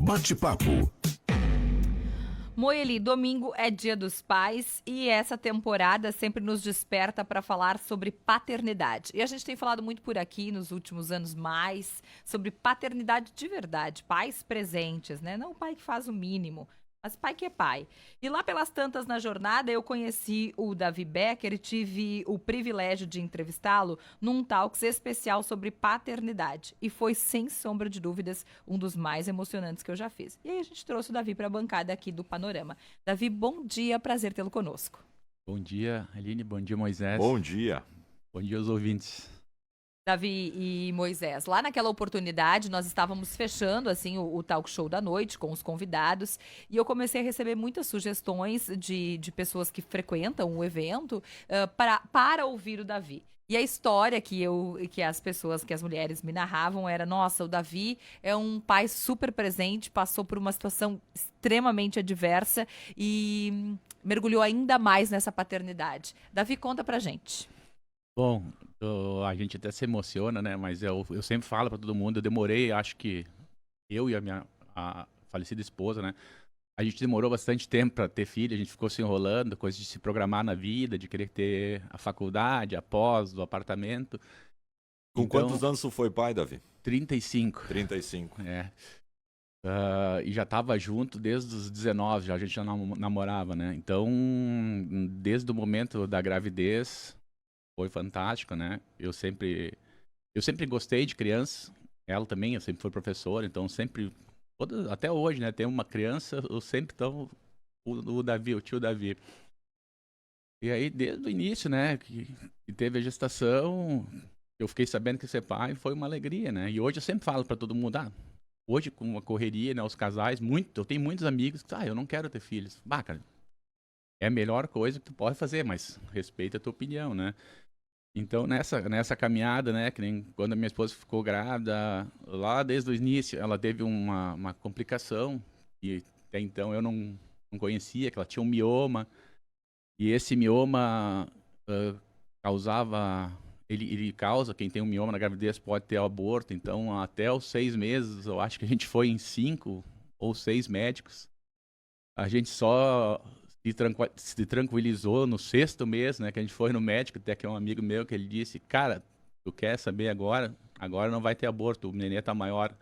Bate-papo. Moeli, domingo é Dia dos Pais e essa temporada sempre nos desperta para falar sobre paternidade. E a gente tem falado muito por aqui nos últimos anos mais sobre paternidade de verdade, pais presentes, né? Não o pai que faz o mínimo, mas pai que é pai. E lá pelas tantas na jornada eu conheci o Davi Becker e tive o privilégio de entrevistá-lo num Talks especial sobre paternidade. E foi, sem sombra de dúvidas, um dos mais emocionantes que eu já fiz. E aí a gente trouxe o Davi para a bancada aqui do Panorama. Davi, bom dia, prazer tê-lo conosco. Bom dia, Aline. Bom dia, Moisés. Bom dia. Bom dia aos ouvintes. Davi e Moisés, lá naquela oportunidade nós estávamos fechando assim o talk show da noite com os convidados e eu comecei a receber muitas sugestões de pessoas que frequentam o evento para ouvir o Davi. E a história que as mulheres me narravam era: nossa, o Davi é um pai super presente, passou por uma situação extremamente adversa e mergulhou ainda mais nessa paternidade. Davi, conta pra gente. Bom, a gente até se emociona, né? Mas eu sempre falo para todo mundo, eu demorei, acho que eu e a falecida esposa, né? A gente demorou bastante tempo para ter filho, a gente ficou se enrolando, coisa de se programar na vida, de querer ter a faculdade, a pós, do apartamento. Com Então, quantos anos tu foi pai, Davi? 35. 35. É. E já estava junto desde os 19, a gente já namorava, né? Então, desde o momento da gravidez, foi fantástico, né? Eu sempre gostei de criança. Ela também, eu sempre fui professora, então sempre, até hoje, né? Tem uma criança, eu sempre tô o Davi, o tio Davi. E aí, desde o início, né? Que teve a gestação, eu fiquei sabendo que ser pai foi uma alegria, né? E hoje eu sempre falo para todo mundo, hoje com a correria, né? Os casais, eu tenho muitos amigos que, eu não quero ter filhos. Cara, é a melhor coisa que tu pode fazer, mas respeita a tua opinião, né? Então, nessa caminhada, né, que nem quando a minha esposa ficou grávida, lá desde o início, ela teve uma complicação, e até então eu não conhecia, que ela tinha um mioma, e esse mioma ele causa, quem tem um mioma na gravidez pode ter aborto, então até os 6 meses, eu acho que a gente foi em 5 ou 6 médicos, a gente só se tranquilizou no 6º mês, né, que a gente foi no médico, até que é um amigo meu que ele disse, cara, tu quer saber agora não vai ter aborto, o nenê tá maior,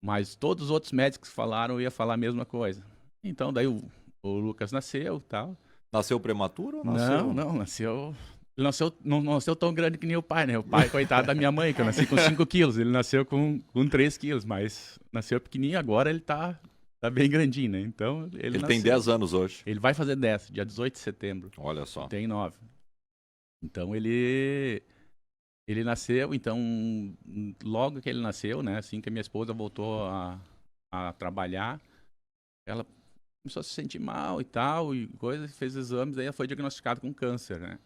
mas todos os outros médicos falaram, eu ia falar a mesma coisa. Então daí o Lucas nasceu e tal. Nasceu prematuro ou nasceu? Não, nasceu... Não nasceu tão grande que nem o pai, né? O pai, coitado da minha mãe, que eu nasci com 5 quilos, ele nasceu com 3 quilos, mas nasceu pequenininho, agora ele tá bem grandinho, né? Então, ele tem 10 anos hoje. Ele vai fazer 10, dia 18 de setembro. Olha só. Tem 9. Então, ele nasceu, então, logo que ele nasceu, né? Assim que a minha esposa voltou a trabalhar, ela começou a se sentir mal e tal, e coisa, fez exames, aí ela foi diagnosticada com câncer, né?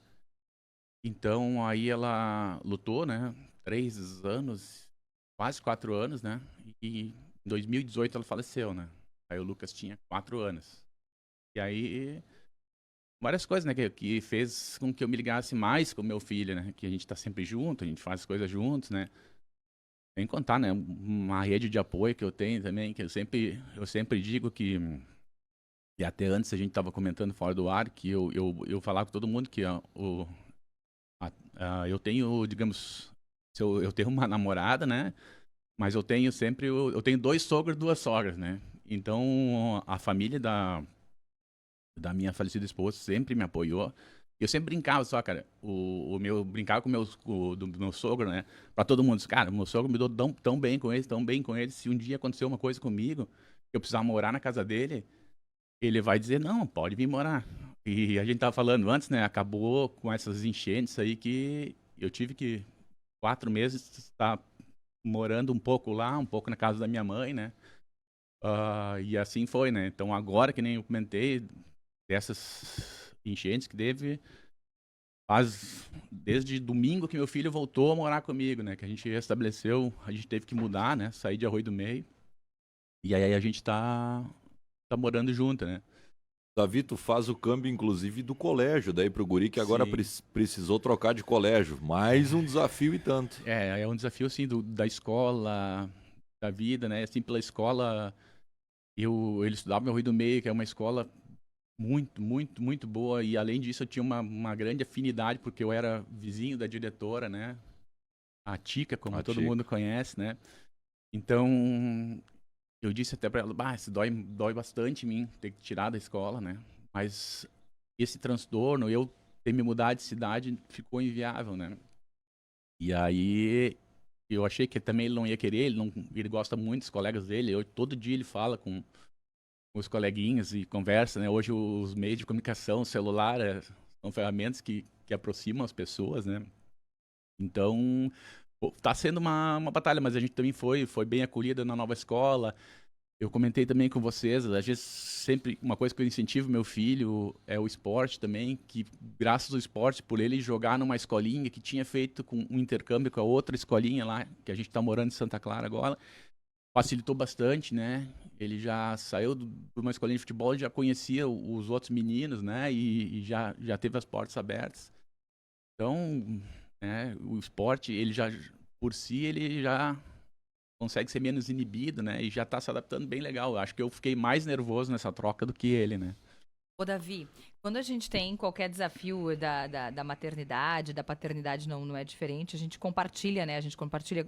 Então, aí ela lutou, né? 3 anos, quase 4 anos, né? E em 2018 ela faleceu, né? Aí o Lucas tinha 4 anos. E aí, várias coisas, né, que fez com que eu me ligasse mais com meu filho, né? Que a gente tá sempre junto, a gente faz coisas juntos, né? Sem contar, né? Uma rede de apoio que eu tenho também, que eu sempre digo que... E até antes a gente tava comentando fora do ar, que eu falava com todo mundo que eu tenho, digamos... Eu tenho uma namorada, né? Mas eu tenho 2 sogros e 2 sogras, né? Então, a família da minha falecida esposa sempre me apoiou. Eu sempre brincava só, cara, brincava com do meu sogro, né? Pra todo mundo, cara, meu sogro me deu tão bem com ele, se um dia acontecer uma coisa comigo, eu precisar morar na casa dele, ele vai dizer, não, pode vir morar. E a gente tava falando antes, né? Acabou com essas enchentes aí que eu tive que 4 meses estar morando um pouco lá, um pouco na casa da minha mãe, né? E assim foi, né? Então agora, que nem eu comentei, dessas enchentes que teve, faz desde domingo que meu filho voltou a morar comigo, né? Que a gente restabeleceu, a gente teve que mudar, né? Sair de Arroio do Meio. E aí a gente tá morando junto, né? Davi, tu faz o câmbio, inclusive, do colégio, daí pro guri que agora precisou trocar de colégio. Mais um desafio e tanto. É um desafio, assim, da escola, da vida, né? Assim, pela escola, Ele estudava no Rio do Meio, que é uma escola muito, muito, muito boa. E além disso, eu tinha uma grande afinidade, porque eu era vizinho da diretora, né? A Tica, como A todo Tica. mundo conhece, né? Então, eu disse até para ela, isso dói bastante em mim ter que tirar da escola, né? Mas esse transtorno, eu ter me mudado de cidade, ficou inviável, né? E aí, eu achei que também ele não ia querer, ele gosta muito dos colegas dele, todo dia ele fala com os coleguinhas e conversa, né? Hoje os meios de comunicação, o celular, são ferramentas que aproximam as pessoas, né? Então, pô, tá sendo uma batalha, mas a gente também foi bem acolhida na nova escola. Eu comentei também com vocês, às vezes sempre uma coisa que eu incentivo meu filho é o esporte também, que graças ao esporte, por ele jogar numa escolinha que tinha feito com um intercâmbio com a outra escolinha lá, que a gente está morando em Santa Clara agora, facilitou bastante, né? Ele já saiu de uma escolinha de futebol, já conhecia os outros meninos, né? E já teve as portas abertas. Então, né, o esporte, ele já, por si, ele já consegue ser menos inibido, né? E já tá se adaptando bem legal. Eu acho que eu fiquei mais nervoso nessa troca do que ele, né? Ô, Davi, quando a gente tem qualquer desafio da maternidade, da paternidade não é diferente, a gente compartilha, né? A gente compartilha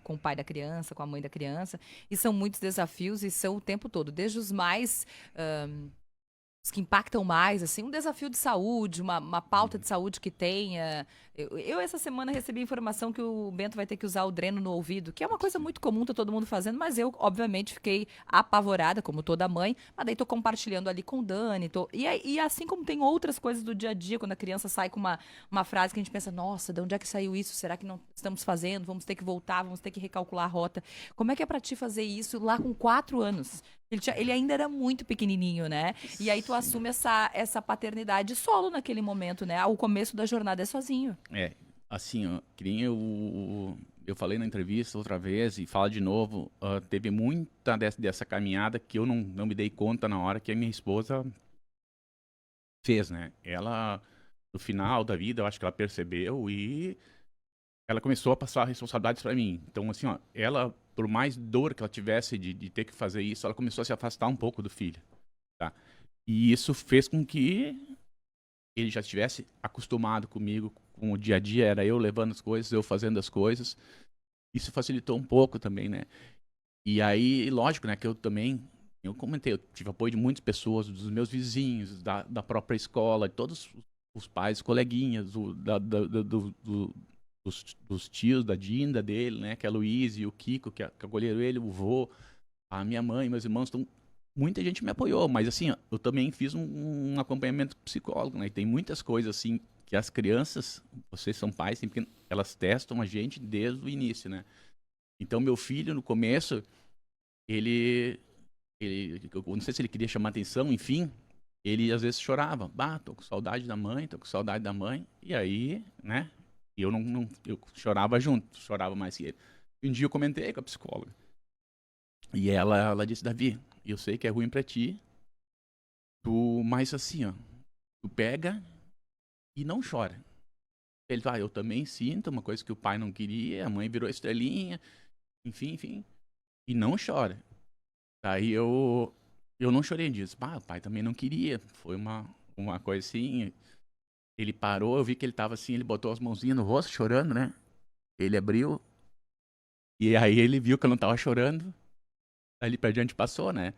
com o pai da criança, com a mãe da criança, e são muitos desafios e são o tempo todo, desde os mais os que impactam mais, assim, um desafio de saúde, uma pauta de saúde que tenha. Eu essa semana recebi informação que o Bento vai ter que usar o dreno no ouvido, que é uma coisa muito comum, tá todo mundo fazendo, mas eu, obviamente, fiquei apavorada, como toda mãe, mas daí tô compartilhando ali com o Dani, e assim como tem outras coisas do dia a dia, quando a criança sai com uma frase que a gente pensa, nossa, de onde é que saiu isso? Será que não estamos fazendo? Vamos ter que voltar, vamos ter que recalcular a rota. Como é que é pra ti fazer isso lá com 4 anos? Ele ainda era muito pequenininho, né? E aí tu assume essa paternidade solo naquele momento, né? O começo da jornada é sozinho. Assim, ó, que nem eu falei na entrevista outra vez e falo de novo, teve muita dessa caminhada que eu não me dei conta na hora que a minha esposa fez, né? Ela, no final da vida, eu acho que ela percebeu e ela começou a passar responsabilidades para mim. Então, assim, ó, ela, por mais dor que ela tivesse de ter que fazer isso, ela começou a se afastar um pouco do filho, tá? E isso fez com que ele já estivesse acostumado comigo, com o dia a dia, era eu levando as coisas, eu fazendo as coisas. Isso facilitou um pouco também, né? E aí, lógico, né, que eu comentei, eu tive apoio de muitas pessoas, dos meus vizinhos, da própria escola, de todos os pais, coleguinhas, dos tios, da Dinda dele, né, que é a Luísa e o Kiko, que acolheram ele, o vô, a minha mãe, meus irmãos, então muita gente me apoiou, mas assim, ó, eu também fiz um acompanhamento psicólogo, né, e tem muitas coisas assim que as crianças, vocês são pais, sempre, elas testam a gente desde o início, né. Então meu filho, no começo, eu não sei se ele queria chamar atenção, enfim, ele às vezes chorava, tô com saudade da mãe, tô com saudade da mãe, e aí, né, e eu chorava junto, chorava mais que ele. Um dia eu comentei com a psicóloga. E ela disse, Davi, eu sei que é ruim pra ti, mas assim, ó, tu pega e não chora. Ele fala, eu também sinto uma coisa que o pai não queria, a mãe virou estrelinha, enfim, e não chora. Aí eu não chorei disso. O pai também não queria, foi uma coisa assim. Ele parou, eu vi que ele tava assim, ele botou as mãozinhas no rosto, chorando, né? Ele abriu, e aí ele viu que eu não tava chorando, ali pra diante passou, né?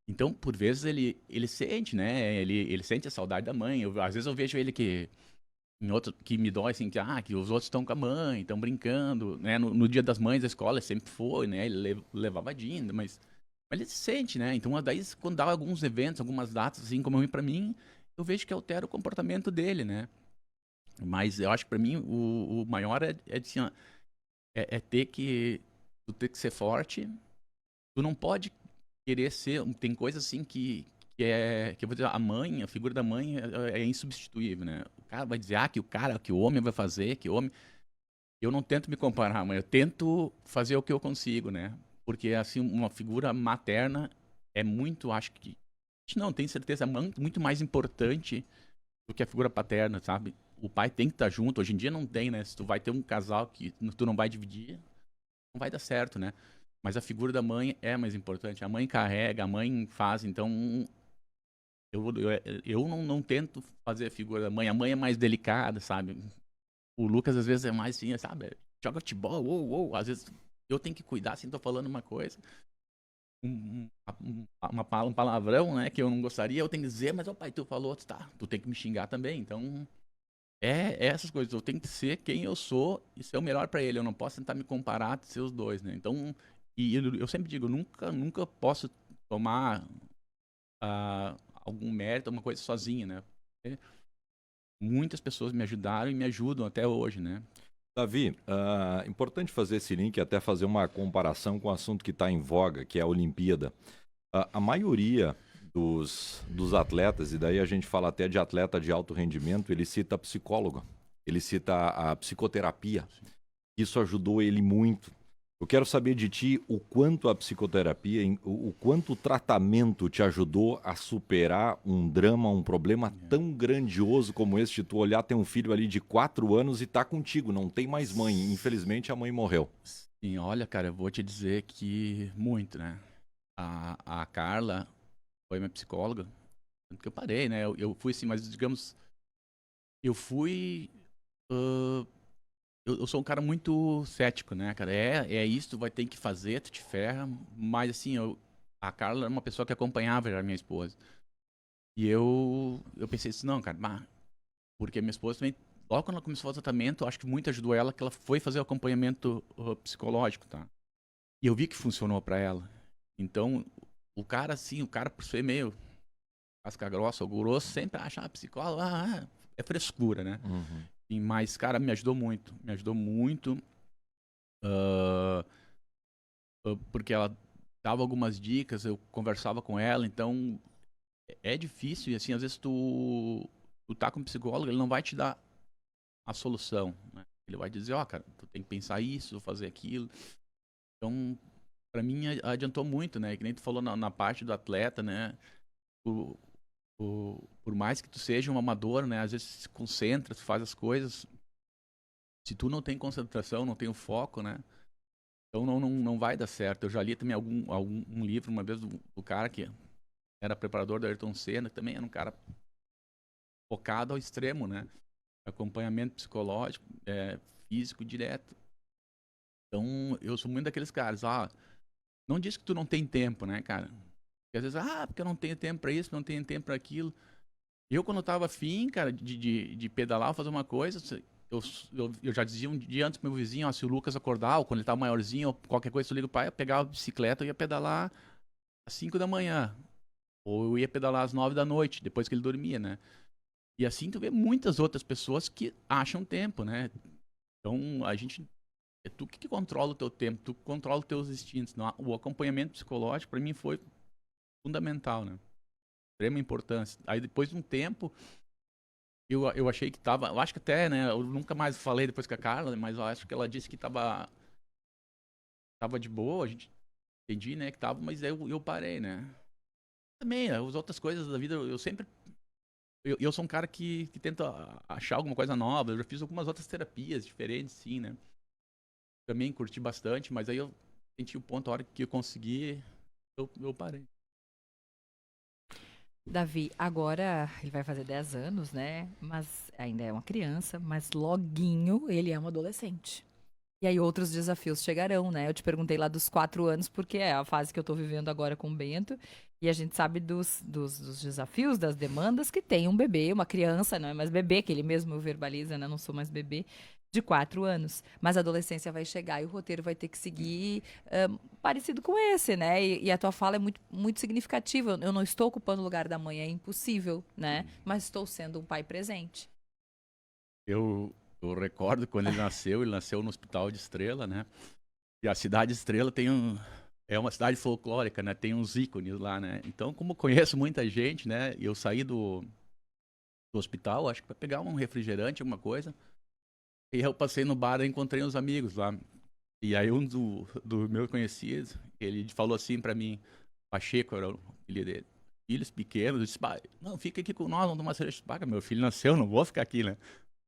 Então, por vezes, ele sente, né? Ele sente a saudade da mãe. Às vezes eu vejo ele que me dói, assim, que os outros estão com a mãe, estão brincando, né? No Dia das Mães, a escola sempre foi, né? Ele levava a Dinda, mas ele se sente, né? Então, daí, quando dá alguns eventos, algumas datas, assim, como pra mim, eu vejo que altera o comportamento dele, né? Mas eu acho que pra mim, o maior assim, ó, tu ter que ser forte. Tu não pode querer ser. Tem coisa assim que eu vou dizer, a mãe, a figura da mãe é insubstituível, né? O cara vai dizer, que o homem vai fazer, que o homem. Eu não tento me comparar, mas eu tento fazer o que eu consigo, né? Porque, assim, uma figura materna é muito, acho que. Não, tenho certeza, muito mais importante do que a figura paterna, sabe? O pai tem que estar junto. Hoje em dia não tem, né? Se tu vai ter um casal que tu não vai dividir, não vai dar certo, né? Mas a figura da mãe é mais importante. A mãe carrega, a mãe faz, então eu não tento fazer a figura da mãe. A mãe é mais delicada, sabe? O Lucas às vezes é mais assim, sabe? Joga futebol, às vezes eu tenho que cuidar, assim, tô falando uma coisa, um palavrão, né, que eu não gostaria, eu tenho que dizer, mas, ó pai, tu falou, tá, tu tem que me xingar também, então, é essas coisas, eu tenho que ser quem eu sou e ser o melhor pra ele, eu não posso tentar me comparar de ser os dois, né, então, e eu sempre digo, nunca posso tomar algum mérito, alguma coisa sozinho, né, porque muitas pessoas me ajudaram e me ajudam até hoje, né. Davi, importante fazer esse link e até fazer uma comparação com o assunto que está em voga, que é a Olimpíada. A maioria dos atletas, e daí a gente fala até de atleta de alto rendimento, ele cita psicólogo, ele cita a psicoterapia. Isso ajudou ele muito. Eu quero saber de ti o quanto a psicoterapia, o quanto o tratamento te ajudou a superar um drama, um problema tão grandioso como esse de tu olhar, tem um filho ali de 4 anos e tá contigo, não tem mais mãe. Infelizmente a mãe morreu. Sim, olha, cara, eu vou te dizer que muito, né? A Carla foi minha psicóloga, tanto que eu parei, né? Eu fui assim, mas digamos, eu fui... Eu sou um cara muito cético, né, cara? É isso, tu vai ter que fazer, tu te ferra. Mas assim, a Carla era uma pessoa que acompanhava já a minha esposa. E eu pensei assim, não, cara, porque minha esposa também, logo quando ela começou o tratamento, eu acho que muito ajudou ela, que ela foi fazer o acompanhamento psicológico, tá? E eu vi que funcionou pra ela. Então, o cara, assim, por ser meio casca grossa ou grosso, sempre acha, psicólogo, é frescura, né? Uhum. Mas, cara, me ajudou muito. Me ajudou muito. Porque ela dava algumas dicas, eu conversava com ela, então é difícil. E assim, às vezes tu tá com um psicólogo, ele não vai te dar a solução, né? Ele vai dizer, cara, tu tem que pensar isso, fazer aquilo. Então, pra mim, adiantou muito, né? Que nem tu falou na parte do atleta, né? Por mais que tu seja um amador, né? Às vezes se concentra, tu faz as coisas. Se tu não tem concentração, não tem o foco, né? Então não vai dar certo. Eu já li também um livro uma vez do cara que era preparador do Ayrton Senna, que também era um cara focado ao extremo, né? Acompanhamento psicológico, físico direto. Então eu sou muito daqueles caras, não diz que tu não tem tempo, né, cara? Porque às vezes, porque eu não tenho tempo pra isso, não tenho tempo pra aquilo. Eu, quando eu tava afim, cara, de pedalar, fazer uma coisa, eu já dizia um dia antes pro meu vizinho, se o Lucas acordar, ou quando ele tava maiorzinho, ou qualquer coisa, eu ligo pro pai, eu pegava a bicicleta e ia pedalar às 5 da manhã. Ou eu ia pedalar às 9 da noite, depois que ele dormia, né? E assim tu vê muitas outras pessoas que acham tempo, né? Então, é tu que controla o teu tempo, tu que controla os teus instintos. Não, o acompanhamento psicológico, para mim, foi fundamental, né? Extrema importância. Aí, depois de um tempo, eu achei que tava... Eu acho que até, né? Eu nunca mais falei depois com a Carla, mas eu acho que ela disse que tava de boa, a gente entendi, né? Que tava, mas eu parei, né? Também, as outras coisas da vida, eu sempre... Eu sou um cara que tenta achar alguma coisa nova. Eu já fiz algumas outras terapias diferentes, sim, né? Também curti bastante, mas aí eu senti o ponto, a hora que eu consegui, eu parei. Davi, agora ele vai fazer 10 anos, né? Mas ainda é uma criança, mas loguinho ele é um adolescente. E aí outros desafios chegarão, né? Eu te perguntei lá dos 4 anos, porque é a fase que eu tô vivendo agora com o Bento. E a gente sabe dos desafios, das demandas que tem um bebê, uma criança, não é mais bebê, que ele mesmo verbaliza, né? Não sou mais bebê, de 4 anos. Mas a adolescência vai chegar e o roteiro vai ter que seguir parecido com esse, né? E a tua fala é muito, muito significativa. Eu não estou ocupando o lugar da mãe, é impossível, né? Mas estou sendo um pai presente. Eu recordo quando ele nasceu no Hospital de Estrela, né? E a cidade Estrela é uma cidade folclórica, né? Tem uns ícones lá, né? Então, como eu conheço muita gente, né? Eu saí do hospital, acho que para pegar um refrigerante, alguma coisa. E eu passei no bar e encontrei uns amigos lá. E aí um do meu conhecido, ele falou assim para mim, Pacheco era o filho dele. Filhos pequenos, eu disse, não, fica aqui com nós, vamos tomar cerveja. Meu filho nasceu, não vou ficar aqui, né?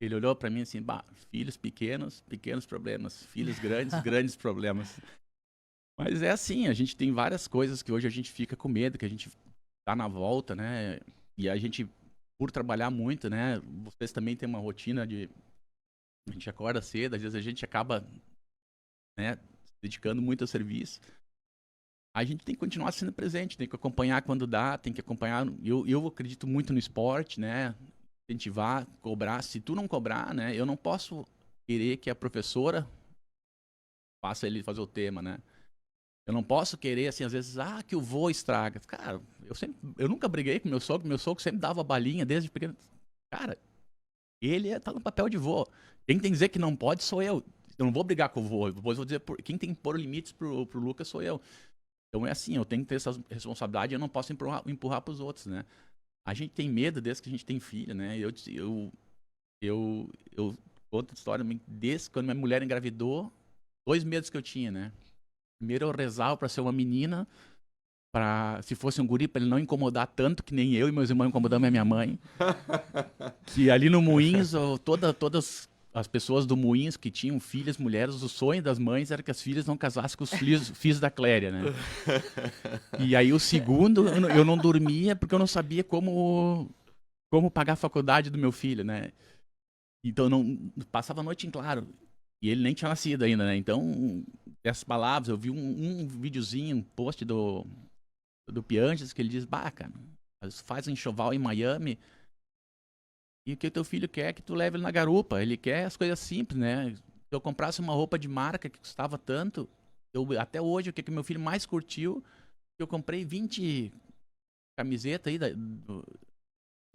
Ele olhou pra mim assim, filhos pequenos, pequenos problemas. Filhos grandes, grandes problemas. Mas é assim, a gente tem várias coisas que hoje a gente fica com medo, que a gente tá na volta, né? E a gente, por trabalhar muito, né? Vocês também têm uma rotina de... A gente acorda cedo, às vezes a gente acaba, né, se dedicando muito ao serviço. A gente tem que continuar sendo presente, tem que acompanhar quando dá, tem que acompanhar. Eu acredito muito no esporte, né? Incentivar, cobrar. Se tu não cobrar, né? Eu não posso querer que a professora faça ele fazer o tema, né? Eu não posso querer, assim, às vezes, que o vô estraga. Cara, eu nunca briguei com meu sogro sempre dava balinha desde pequeno. Cara, ele tá no papel de vô. Quem tem que dizer que não pode sou eu. Eu não vou brigar com o vô. Depois vou dizer, quem tem que pôr limites pro Lucas sou eu. Então é assim, eu tenho que ter essa responsabilidade e eu não posso empurrar pros outros, né? A gente tem medo desde que a gente tem filho, né? Eu conto a história, desde quando minha mulher engravidou, 2 medos que eu tinha, né? Primeiro eu rezava pra ser uma menina, se fosse um guri, pra ele não incomodar tanto que nem eu e meus irmãos incomodamos a minha mãe. Que ali no Moinhos, todas as pessoas do Moinhos que tinham filhas, mulheres, o sonho das mães era que as filhas não casassem com os filhos da Cléria, né? E aí o segundo, eu não dormia porque eu não sabia como pagar a faculdade do meu filho, né? Então não passava a noite em claro. E ele nem tinha nascido ainda, né? Então, essas palavras, eu vi um videozinho, um post do Pianges, que ele diz, cara, faz um enxoval em Miami e o que o teu filho quer é que tu leve ele na garupa. Ele quer as coisas simples, né? Se eu comprasse uma roupa de marca que custava tanto, até hoje, o que meu filho mais curtiu, eu comprei 20 camisetas aí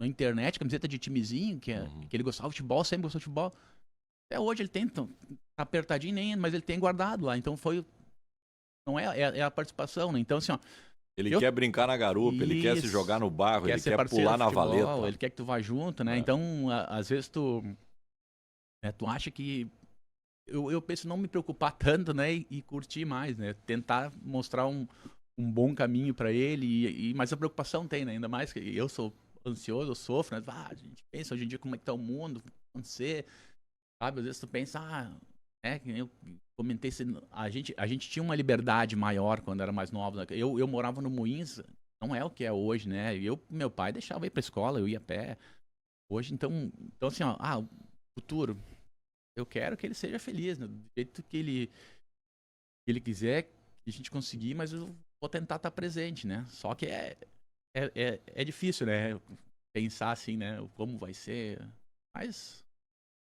na internet, camiseta de timezinho, que ele gostava de futebol, sempre gostou de futebol. Até hoje ele tem, tá apertadinho nem, mas ele tem guardado lá. Então não é a participação, né? Então assim, ó, ele quer brincar na garupa, ele quer se jogar no barro, ele quer pular na valeta. Ele quer que tu vá junto, né? Então, às vezes tu acha que... Eu penso não me preocupar tanto, né? E curtir mais, né? Tentar mostrar um bom caminho para ele. Mas a preocupação tem, né? Ainda mais que eu sou ansioso, eu sofro, né? A gente pensa hoje em dia como é que tá o mundo, o que vai acontecer, sabe? Às vezes tu pensa, que eu comentei, a gente tinha uma liberdade maior quando era mais novo, né? Eu morava no Moinhos, não é o que é hoje, né? Meu pai deixava eu ir pra escola, eu ia a pé. Hoje, então assim, o futuro, eu quero que ele seja feliz, né? Do jeito que ele quiser, que a gente conseguir, mas eu vou tentar estar presente, né? Só que é difícil, né? Pensar assim, né? Como vai ser, mas...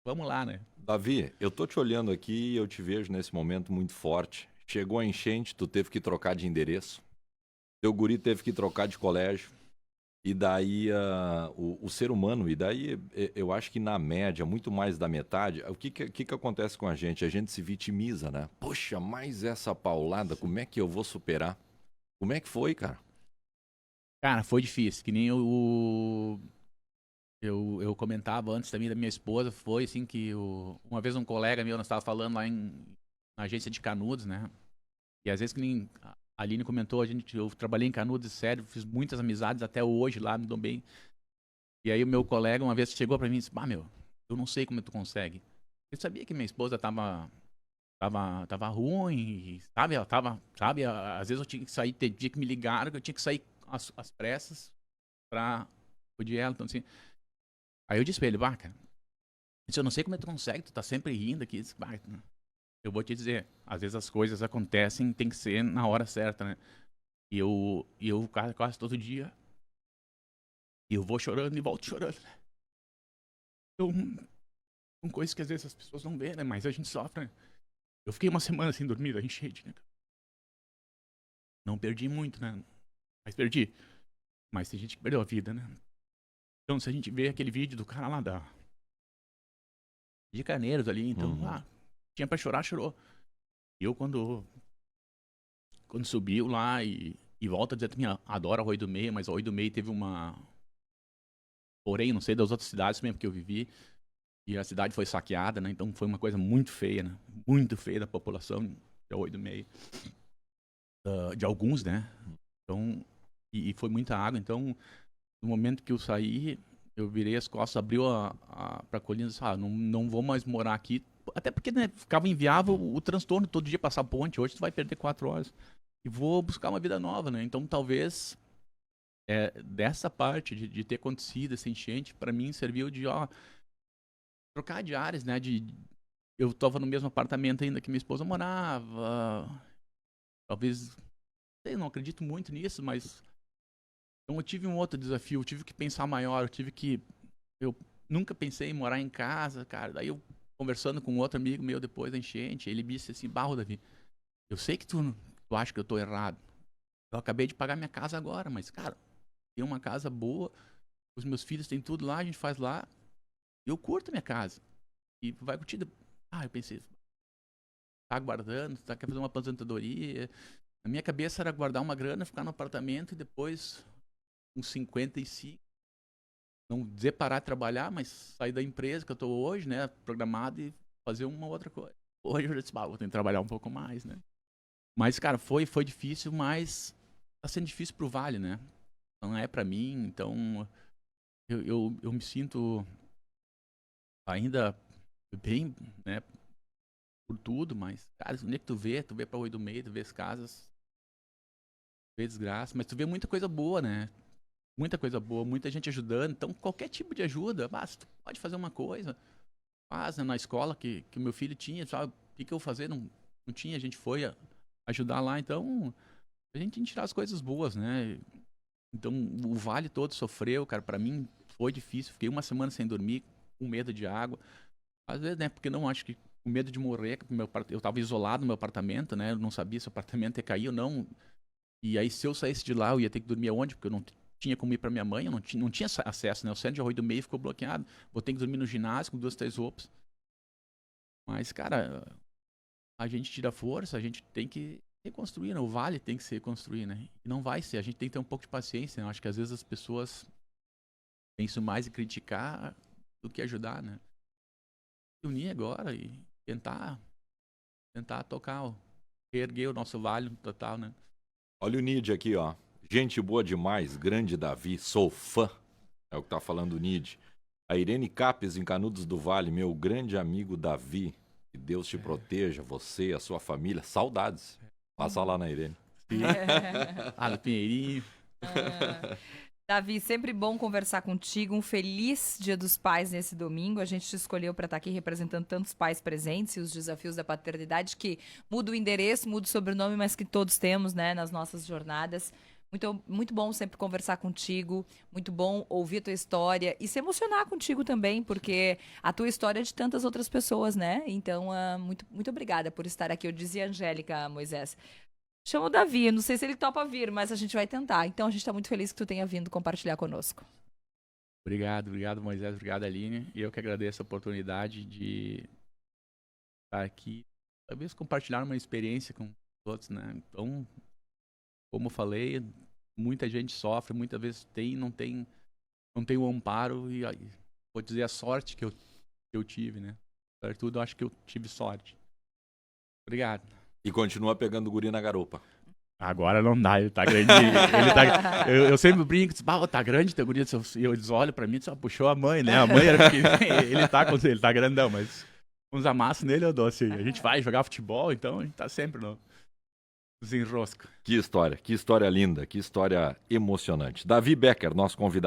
Vamos lá, né? Davi, eu tô te olhando aqui e eu te vejo nesse momento muito forte. Chegou a enchente, tu teve que trocar de endereço. Teu guri teve que trocar de colégio. E daí o ser humano, e daí eu acho que na média, muito mais da metade, o que acontece com a gente? A gente se vitimiza, né? Poxa, mais essa paulada, como é que eu vou superar? Como é que foi, cara? Cara, foi difícil, que nem eu comentava antes também da minha esposa, foi assim que uma vez um colega meu, nós estava falando lá na agência de Canudos, né? E às vezes que nem a Aline comentou, eu trabalhei em Canudos, sério, fiz muitas amizades até hoje lá, me dou bem. E aí o meu colega uma vez chegou pra mim e disse, eu não sei como tu consegue. Eu sabia que minha esposa tava ruim, sabe? Ela sabe? Às vezes eu tinha que sair, tinha que me ligar, eu tinha que sair às pressas pra cuidar ela, então assim... Aí eu disse pra ele, cara, eu não sei como tu consegue, tu tá sempre rindo aqui. Disse, eu vou te dizer, às vezes as coisas acontecem, tem que ser na hora certa, né? E eu quase todo dia, eu vou chorando e volto chorando, né? Então, são coisas que às vezes as pessoas não vê, né? Mas a gente sofre, né? Eu fiquei uma semana sem dormir, a enchente, né? Não perdi muito, né? Mas perdi. Mas tem gente que perdeu a vida, né? Então, se a gente vê aquele vídeo do cara lá de Carneiros ali, então, tinha pra chorar, chorou. Eu, quando subiu lá e volta a dizer também, adoro a Arroio do Meio, mas a Arroio do Meio teve uma... Porém, não sei das outras cidades mesmo que eu vivi, e a cidade foi saqueada, né? Então, foi uma coisa muito feia, né? Muito feia da população de Arroio do Meio. De alguns, né? Então, e foi muita água, então... No momento que eu saí, eu virei as costas, abriu pra colina e disse, não vou mais morar aqui, Até porque, né, ficava inviável o transtorno, todo dia passar ponte, hoje tu vai perder 4 horas. E vou buscar uma vida nova, né? Então talvez dessa parte de ter acontecido essa enchente, para mim serviu de, trocar de áreas, né? Eu estava no mesmo apartamento ainda que minha esposa morava. Talvez, eu não acredito muito nisso, mas então eu tive um outro desafio, eu tive que pensar maior, eu nunca pensei em morar em casa, cara. Daí eu conversando com um outro amigo meu depois da enchente, ele me disse assim: "Barro, Davi, eu sei que tu acha que eu tô errado. Eu acabei de pagar minha casa agora, mas cara, tem uma casa boa, os meus filhos têm tudo lá, a gente faz lá, e eu curto a minha casa. E vai curtir. Eu pensei, tá guardando, quer fazer uma aposentadoria. Na minha cabeça era guardar uma grana, ficar no apartamento e depois, uns 55, não dizer parar de trabalhar, mas sair da empresa que eu tô hoje, né, programado, e fazer uma outra coisa. Hoje eu disse, vou ter que trabalhar um pouco mais, né. Mas, cara, foi difícil, mas tá sendo difícil pro Vale, né. Não é pra mim, então eu me sinto ainda bem, né, por tudo, mas, cara, onde é que tu vê pra Oi do Meio, tu vê as casas, vê desgraça, mas tu vê muita coisa boa, né, muita coisa boa, muita gente ajudando, então qualquer tipo de ajuda, se tu pode fazer uma coisa, faz, né, na escola que o meu filho tinha, sabe, o que eu vou fazer, não tinha, a gente foi ajudar lá, então a gente tem que tirar as coisas boas, né, então o Vale todo sofreu, cara, pra mim foi difícil, fiquei uma semana sem dormir, com medo de água, às vezes, né, porque não acho que com medo de morrer, eu estava isolado no meu apartamento, né, eu não sabia se o apartamento ia cair ou não, e aí se eu saísse de lá eu ia ter que dormir aonde, porque eu não tinha como ir para minha mãe, eu não tinha acesso, né, o centro de Arroio do Meio ficou bloqueado, vou ter que dormir no ginásio com 2, 3 roupas, mas, cara, a gente tira força, a gente tem que reconstruir, né, o Vale tem que se reconstruir, né, e não vai ser, a gente tem que ter um pouco de paciência, né, eu acho que às vezes as pessoas pensam mais em criticar do que ajudar, né, unir agora e tentar tocar, reerguer o nosso Vale total, né? Olha o Nid aqui, ó. Gente boa demais, grande Davi, sou fã. É o que tá falando o Nid. A Irene Capes, em Canudos do Vale, meu grande amigo Davi. Que Deus te proteja, você, a sua família. Saudades. Passa lá na Irene. No Pinheirinho. Davi, sempre bom conversar contigo. Um feliz Dia dos Pais nesse domingo. A gente te escolheu para estar aqui representando tantos pais presentes e os desafios da paternidade, que muda o endereço, muda o sobrenome, mas que todos temos, né, nas nossas jornadas. Muito, muito bom sempre conversar contigo, muito bom ouvir a tua história e se emocionar contigo também, porque a tua história é de tantas outras pessoas, né? Então, muito, muito obrigada por estar aqui. Eu dizia a Angélica, Moisés, chama o Davi, não sei se ele topa vir, mas a gente vai tentar. Então, a gente está muito feliz que tu tenha vindo compartilhar conosco. Obrigado, Moisés, obrigado, Aline. E eu que agradeço a oportunidade de estar aqui, talvez compartilhar uma experiência com os outros, né? Então, como eu falei, muita gente sofre, muitas vezes não tem o amparo e vou dizer a sorte que eu tive, né? Por tudo, eu acho que eu tive sorte. Obrigado. E continua pegando o guri na garupa. Agora não dá, ele tá grande. Eu sempre brinco, tá grande teu guri. Eles olham pra mim e puxou a mãe, né? A mãe era pequenininha, ele tá grandão, mas uns amassos nele eu dou assim. A gente vai jogar futebol, então a gente tá sempre nos enroscos. Que história linda, que história emocionante. Davi Becker, nosso convidado.